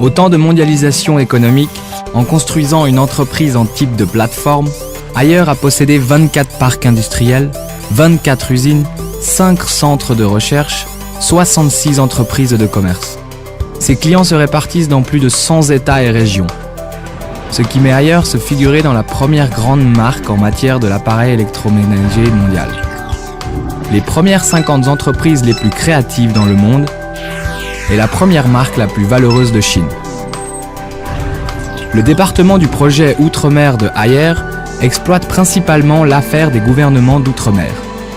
Au temps de mondialisation économique, en construisant une entreprise en type de plateforme, Haier a possédé 24 parcs industriels, 24 usines, 5 centres de recherche, 66 entreprises de commerce. Ses clients se répartissent dans plus de 100 États et régions, ce qui met Haier se figurer dans la première grande marque en matière de l'appareil électroménager mondial. Les premières 50 entreprises les plus créatives dans le monde et la première marque la plus valeureuse de Chine. Le département du projet Outre-mer de Haier exploite principalement l'affaire des gouvernements d'outre-mer.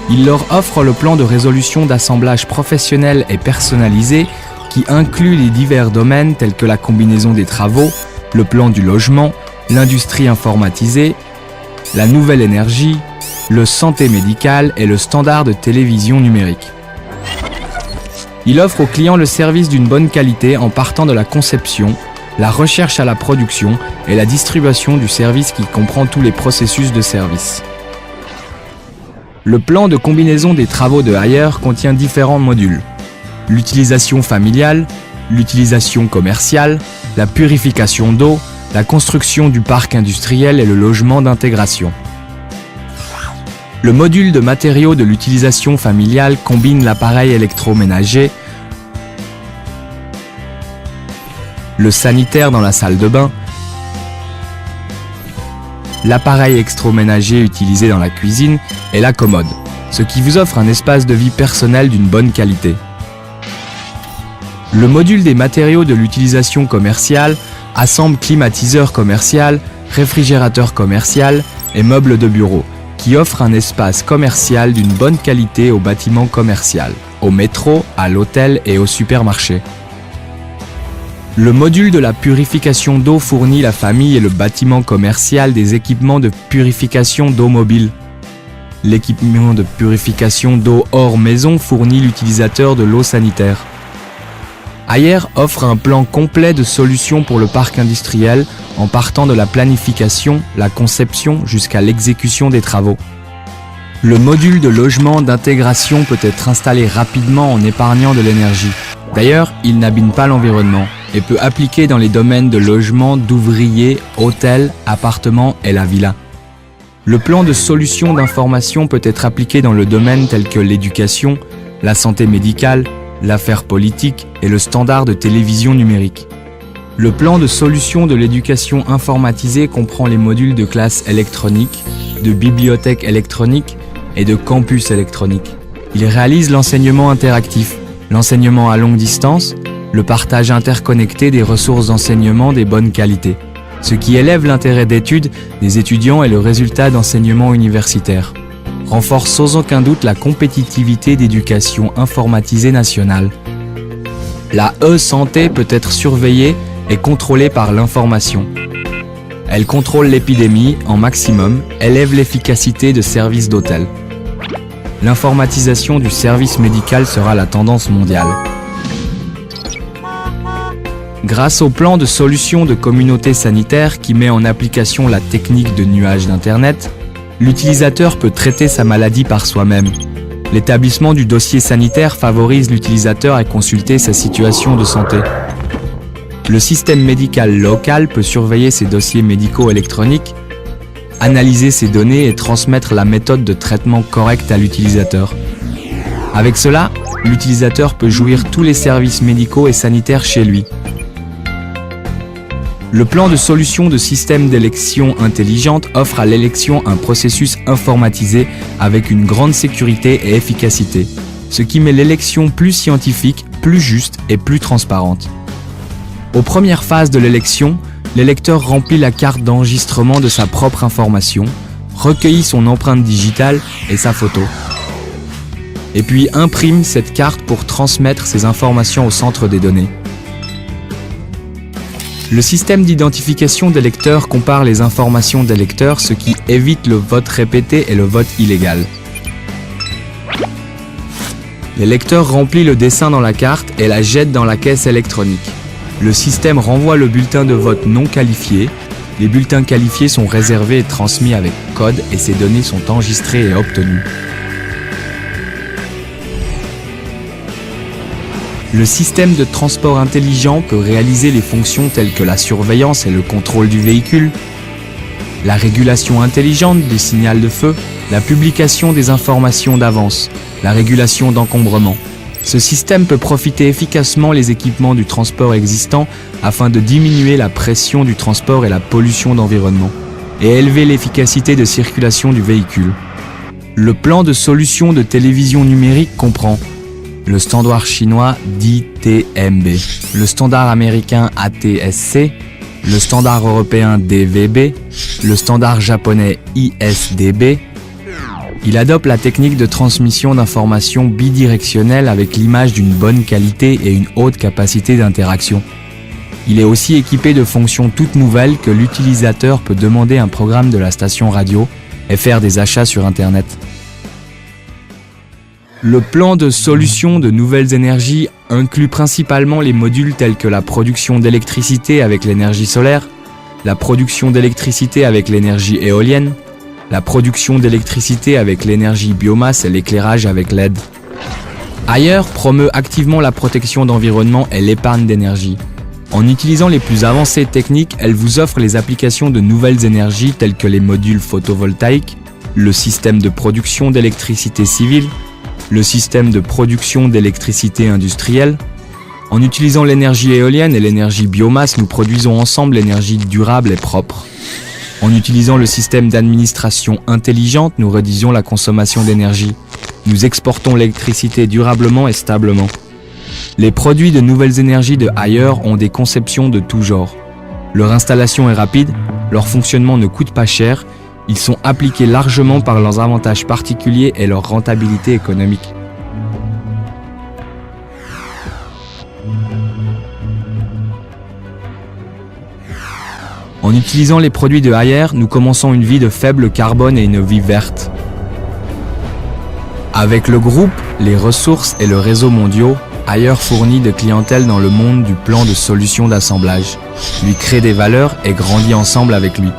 Il leur offre le plan de résolution d'assemblage professionnel et personnalisé qui inclut les divers domaines tels que la combinaison des travaux, le plan du logement, l'industrie informatisée, la nouvelle énergie, le santé médicale et le standard de télévision numérique. Il offre aux clients le service d'une bonne qualité en partant de la conception, la recherche à la production et la distribution du service qui comprend tous les processus de service. Le plan de combinaison des travaux de Haier contient différents modules. L'utilisation familiale, l'utilisation commerciale, la purification d'eau, la construction du parc industriel et le logement d'intégration. Le module de matériaux de l'utilisation familiale combine l'appareil électroménager, le sanitaire dans la salle de bain, l'appareil électroménager utilisé dans la cuisine et la commode, ce qui vous offre un espace de vie personnel d'une bonne qualité. Le module des matériaux de l'utilisation commerciale assemble climatiseur commercial, réfrigérateur commercial et meubles de bureau, qui offre un espace commercial d'une bonne qualité au bâtiment commercial, au métro, à l'hôtel et au supermarché. Le module de la purification d'eau fournit la famille et le bâtiment commercial des équipements de purification d'eau mobile. L'équipement de purification d'eau hors maison fournit l'utilisateur de l'eau sanitaire. Haier offre un plan complet de solutions pour le parc industriel en partant de la planification, la conception jusqu'à l'exécution des travaux. Le module de logement d'intégration peut être installé rapidement en épargnant de l'énergie. D'ailleurs, il n'abîme pas l'environnement et peut appliquer dans les domaines de logement, d'ouvriers, hôtels, appartements et la villa. Le plan de solution d'information peut être appliqué dans le domaine tel que l'éducation, la santé médicale, l'affaire politique et le standard de télévision numérique. Le plan de solution de l'éducation informatisée comprend les modules de classe électronique, de bibliothèque électronique et de campus électronique. Il réalise l'enseignement interactif, l'enseignement à longue distance, le partage interconnecté des ressources d'enseignement des bonnes qualités, ce qui élève l'intérêt d'études des étudiants et le résultat d'enseignement universitaire. Renforce sans aucun doute la compétitivité d'éducation informatisée nationale. La e-santé peut être surveillée et contrôlée par l'information. Elle contrôle l'épidémie en maximum, élève l'efficacité de services d'hôtel. L'informatisation du service médical sera la tendance mondiale. Grâce au plan de solution de communauté sanitaire qui met en application la technique de nuage d'Internet, l'utilisateur peut traiter sa maladie par soi-même. L'établissement du dossier sanitaire favorise l'utilisateur à consulter sa situation de santé. Le système médical local peut surveiller ses dossiers médicaux électroniques, analyser ses données et transmettre la méthode de traitement correcte à l'utilisateur. Avec cela, l'utilisateur peut jouir tous les services médicaux et sanitaires chez lui. Le plan de solution de système d'élection intelligente offre à l'élection un processus informatisé avec une grande sécurité et efficacité, ce qui met l'élection plus scientifique, plus juste et plus transparente. Aux premières phases de l'élection, l'électeur remplit la carte d'enregistrement de sa propre information, recueillit son empreinte digitale et sa photo, et puis imprime cette carte pour transmettre ces informations au centre des données. Le système d'identification des lecteurs compare les informations des lecteurs, ce qui évite le vote répété et le vote illégal. Les lecteurs remplissent le dessin dans la carte et la jettent dans la caisse électronique. Le système renvoie le bulletin de vote non qualifié. Les bulletins qualifiés sont réservés et transmis avec code et ces données sont enregistrées et obtenues. Le système de transport intelligent peut réaliser les fonctions telles que la surveillance et le contrôle du véhicule, la régulation intelligente du signal de feu, la publication des informations d'avance, la régulation d'encombrement. Ce système peut profiter efficacement les équipements du transport existants afin de diminuer la pression du transport et la pollution d'environnement, et élever l'efficacité de circulation du véhicule. Le plan de solution de télévision numérique comprend le standard chinois DTMB, le standard américain ATSC, le standard européen DVB, le standard japonais ISDB. Il adopte la technique de transmission d'informations bidirectionnelle avec l'image d'une bonne qualité et une haute capacité d'interaction. Il est aussi équipé de fonctions toutes nouvelles que l'utilisateur peut demander un programme de la station radio et faire des achats sur Internet. Le plan de solution de nouvelles énergies inclut principalement les modules tels que la production d'électricité avec l'énergie solaire, la production d'électricité avec l'énergie éolienne, la production d'électricité avec l'énergie biomasse et l'éclairage avec LED. Ailleurs promeut activement la protection d'environnement et l'épargne d'énergie. En utilisant les plus avancées techniques, elle vous offre les applications de nouvelles énergies telles que les modules photovoltaïques, le système de production d'électricité civile, le système de production d'électricité industrielle. En utilisant l'énergie éolienne et l'énergie biomasse, nous produisons ensemble l'énergie durable et propre. En utilisant le système d'administration intelligente, nous réduisons la consommation d'énergie. Nous exportons l'électricité durablement et stablement. Les produits de nouvelles énergies de ailleurs ont des conceptions de tout genre. Leur installation est rapide, leur fonctionnement ne coûte pas cher, ils sont appliqués largement par leurs avantages particuliers et leur rentabilité économique. En utilisant les produits de Haier, nous commençons une vie de faible carbone et une vie verte. Avec le groupe, les ressources et le réseau mondiaux, Haier fournit de clientèle dans le monde du plan de solutions d'assemblage, lui crée des valeurs et grandit ensemble avec lui.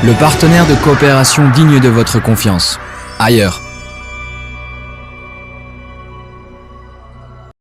Le partenaire de coopération digne de votre confiance. Haier.